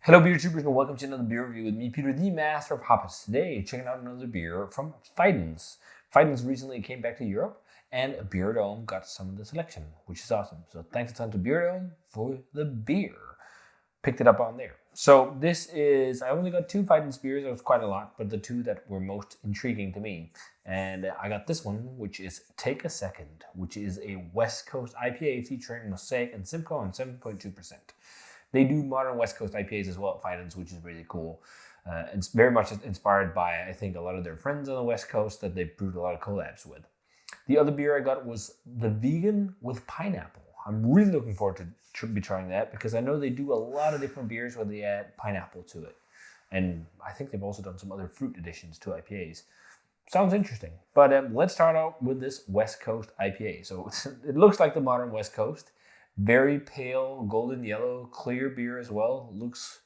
Hello beer tubers and welcome to another beer review with me, Peter, the master of hoppers. Today, checking out another beer from Fidens. Fidens recently came back to Europe and Beer Dome got some of the selection, which is awesome. So thanks a ton to Beer Dome for the beer. Picked it up on there. So this is, I only got two Fidens beers, it was quite a lot, but the two that were most intriguing to me. And I got this one, which is Take a Second, which is a West Coast IPA featuring Mosaic and Simcoe and 7.2%. They do modern West Coast IPAs as well at Fidens, which is really cool. It's very much inspired by, I think, a lot of their friends on the West Coast that they brewed a lot of collabs with. The other beer I got was the vegan with pineapple. I'm really looking forward to be trying that because I know they do a lot of different beers where they add pineapple to it. And I think they've also done some other fruit additions to IPAs. Sounds interesting. But let's start out with this West Coast IPA. So it looks like the modern West Coast. Very pale, golden yellow, clear beer as well. Looks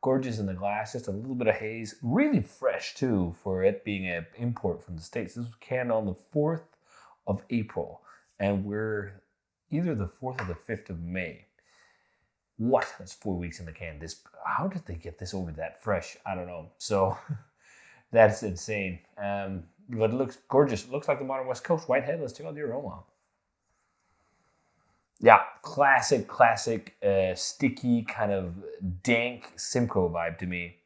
gorgeous in the glass. Just a little bit of haze. Really fresh too for it being an import from the States. This was canned on the 4th of April. And we're either the 4th or the 5th of May. What? That's 4 weeks in the can. How did they get this over that fresh? I don't know. So that's insane. But it looks gorgeous. It looks like the modern West Coast. Whitehead. Let's check out the aroma. Yeah, classic, sticky, kind of dank Simcoe vibe to me.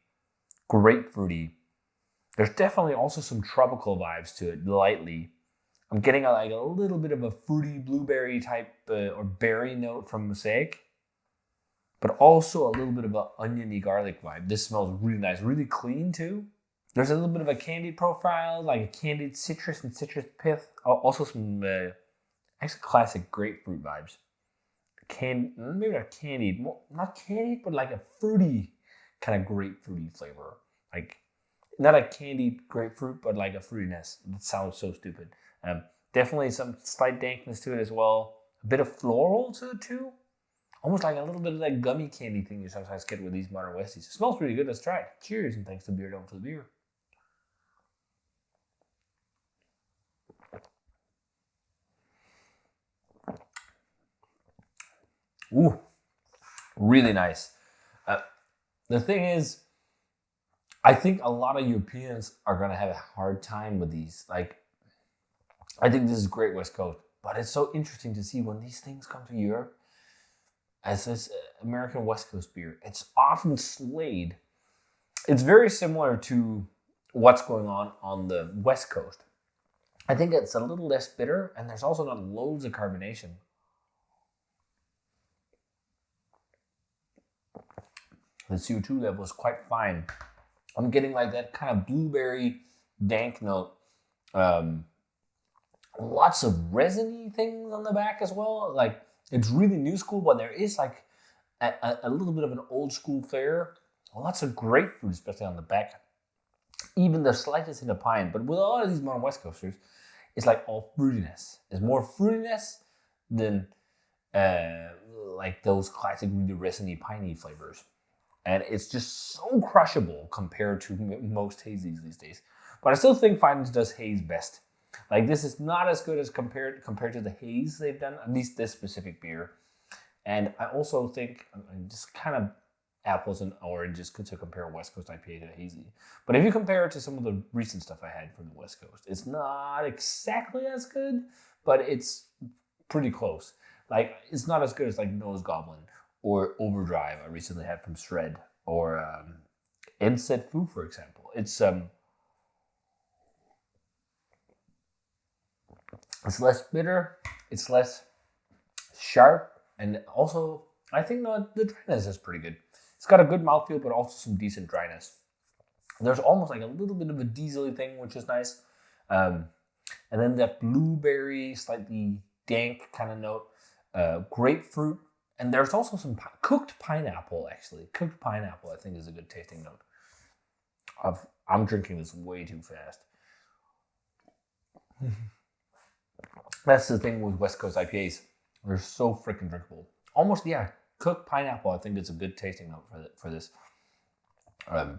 Grapefruity. There's definitely also some tropical vibes to it, lightly. I'm getting a little bit of a fruity blueberry type or berry note from Mosaic, but also a little bit of an oniony garlic vibe. This smells really nice, really clean too. There's a little bit of a candied profile, like a candied citrus and citrus pith. Also some actually classic grapefruit vibes. Maybe not candied, not candied, but like a fruity kind of grapefruity flavor. Like not a candied grapefruit, but like a fruitiness. That sounds so stupid. Definitely some slight dankness to it as well. A bit of floral to it too. Almost like a little bit of that gummy candy thing you sometimes get with these modern Westies. It smells really good. Let's try it. Cheers, and thanks to Beer Dome for the beer. Ooh, really nice. The thing is, I think a lot of Europeans are going to have a hard time with these. Like, I think this is great West Coast, but it's so interesting to see when these things come to Europe as this American West Coast beer. It's often slayed. It's very similar to what's going on the West Coast. I think it's a little less bitter, and there's also not loads of carbonation. The CO2 level is quite fine. I'm getting like that kind of blueberry dank note. Lots of resiny things on the back as well. Like it's really new school, but there is like a little bit of an old school flair. Lots of grapefruit, especially on the back. Even the slightest hint of pine. But with a lot of these modern West Coasters, it's like all fruitiness. It's more fruitiness than like those classic really resiny, piney flavors. And it's just so crushable compared to most hazies these days. But I still think Fidens does haze best. Like this is not as good as compared to the haze they've done, at least this specific beer. And I also think just kind of apples and oranges to compare West Coast IPA to a hazy. But if you compare it to some of the recent stuff I had from the West Coast, it's not exactly as good, but it's pretty close. Like it's not as good as like Nose Goblin or Overdrive I recently had from Shred, or Inset Foo, for example. It's less bitter, it's less sharp, and also I think the dryness is pretty good. It's got a good mouthfeel, but also some decent dryness. There's almost like a little bit of a diesely thing, which is nice. And then that blueberry, slightly dank kind of note, grapefruit. And there's also some cooked pineapple, actually. Cooked pineapple, I think, is a good tasting note. I'm drinking this way too fast. That's the thing with West Coast IPAs. They're so freaking drinkable. Almost, yeah, cooked pineapple, I think it's a good tasting note for this. I'm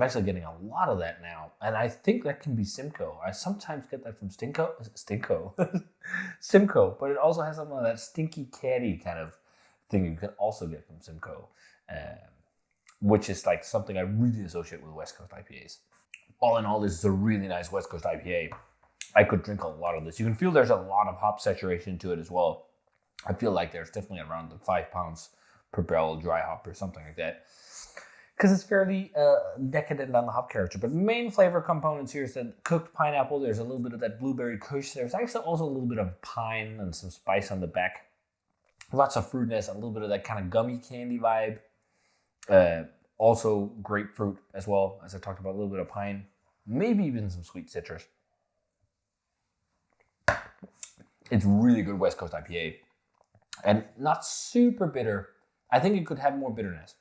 actually getting a lot of that now. And I think that can be Simcoe. I sometimes get that from Simcoe. But it also has some of that stinky caddy kind of thing you can also get from Simcoe. which is like something I really associate with West Coast IPAs. All in all, this is a really nice West Coast IPA. I could drink a lot of this. You can feel there's a lot of hop saturation to it as well. I feel like there's definitely around 5 pounds per barrel dry hop or something like that. Because it's fairly decadent on the hop character. But main flavor components here is that cooked pineapple. There's a little bit of that blueberry kush. There's actually also a little bit of pine and some spice on the back. Lots of fruitiness, a little bit of that kind of gummy candy vibe. Also grapefruit as well, as I talked about, a little bit of pine. Maybe even some sweet citrus. It's really good West Coast IPA. And not super bitter. I think it could have more bitterness.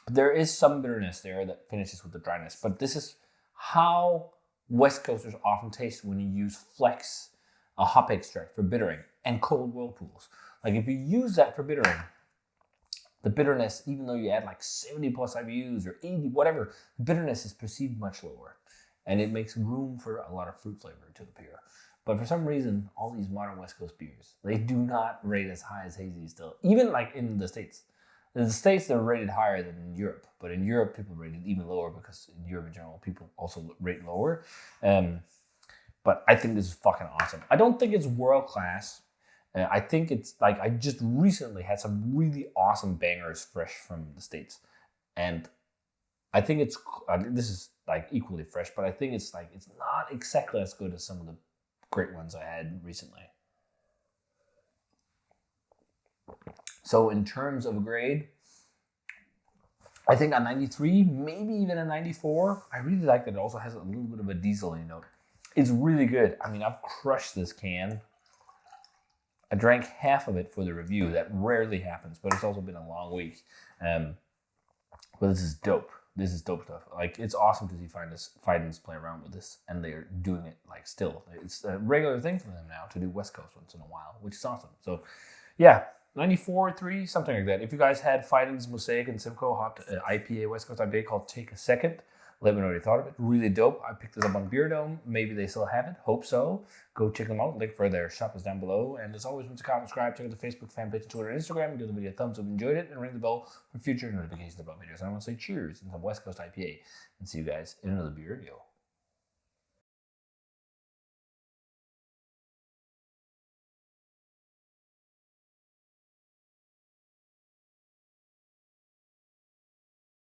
But there is some bitterness there that finishes with the dryness. But this is how West Coasters often taste when you use Flex, a hop extract for bittering, and cold whirlpools. Like if you use that for bittering, the bitterness, even though you add like 70 plus IBUs or 80, whatever, bitterness is perceived much lower. And it makes room for a lot of fruit flavor to the beer. But for some reason, all these modern West Coast beers, they do not rate as high as hazy still. Even like in the States. In the States, they're rated higher than in Europe. But in Europe, people rate it even lower because in Europe in general, people also rate lower. But I think this is fucking awesome. I don't think it's world class. I think it's like, I just recently had some really awesome bangers fresh from the States. And I think it's, this is like equally fresh, but I think it's like, it's not exactly as good as some of the great ones I had recently. So in terms of grade, I think a 93, maybe even a 94. I really like that it also has a little bit of a diesel note. It's really good. I mean, I've crushed this can. I drank half of it for the review. That rarely happens, but it's also been a long week. But this is dope. This is dope stuff. Like, it's awesome to see Fidens play around with this, and they're doing it like still. It's a regular thing for them now to do West Coast once in a while, which is awesome. So, yeah, 94, 3, something like that. If you guys had Fidens Mosaic and Simcoe hot IPA, West Coast IPA called Take a Second, let me know what you thought of it. Really dope. I picked this up on Beer Dome. Maybe they still have it. Hope so. Go check them out. Link for their shop is down below. And as always, once you comment, subscribe, check out the Facebook fan page, Twitter, and Instagram. Give the video a thumbs up if you enjoyed it, and ring the bell for future notifications about videos. And I want to say cheers and some West Coast IPA. And see you guys in another beer review.